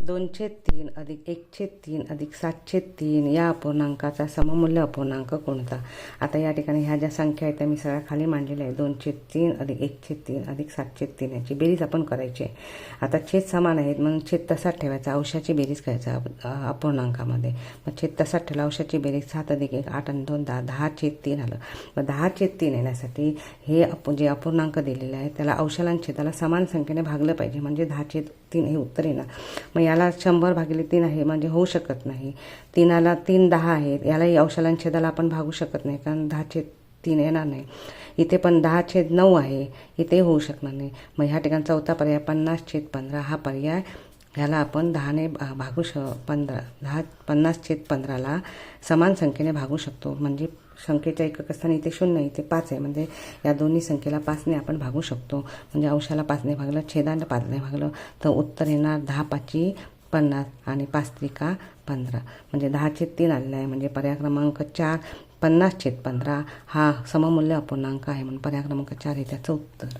2/3 अधिक 1/3 अधिक 7/3 या अपूर्णांकाचा सममूल्य अपूर्णांक कोणता? आता या ठिकाणी ह्या ज्या संख्या आहेत त्या मी सगळ्या खाली मांडलेल्या आहे. 2/3 अधिक 1/3 अधिक 7/3 याची बेरीज आपण करायची आहे. आता छेद समान आहेत म्हणून छेद तसाच ठेवायचा, अंशाची बेरीज करायचा अपूर्णांकामध्ये. मग छेद तसाच ठेवला, अंशाची बेरीज 7 अधिक 1 8 आणि 2 10 10/3 आलं. मग 10/3 येण्यासाठी हे जे अपूर्णांक दिलेले आहे त्याला अंशाला आणि छेदाला समान संख्येने भागलं पाहिजे, म्हणजे 10/3 हे उत्तर येणार. मग याला 100/3 आहे म्हणजे होऊ शकत नाही. 3ला 3 10 आहेत, यालाही अंशाला आणि छेदाला आपण भागू शकत नाही कारण 10/3 येणार नाही. इथे पण 10/9 आहे, इथे होऊ शकणार नाही. मग ह्या ठिकाणी चौथा पर्याय 50/15 हा पर्याय, ह्याला आपण 10ने भागू 50/15ला समान संख्येने भागू शकतो. म्हणजे संख्येच्या एकक असताना इथे 0 इथे 5 आहे, म्हणजे या दोन्ही संख्येला 5ने आपण भागू शकतो. म्हणजे अंशाला 5ने भागलं, छेदाला 5ने भागलं तर उत्तर येणार 10×5 = 50 आणि 5×3 = 15. म्हणजे 10/3 आलेला आहे. म्हणजे पर्याय क्रमांक 4 50/15 हा सममूल्य अपूर्णांक आहे, म्हणून पर्याय क्रमांक 4 हे त्याचं उत्तर.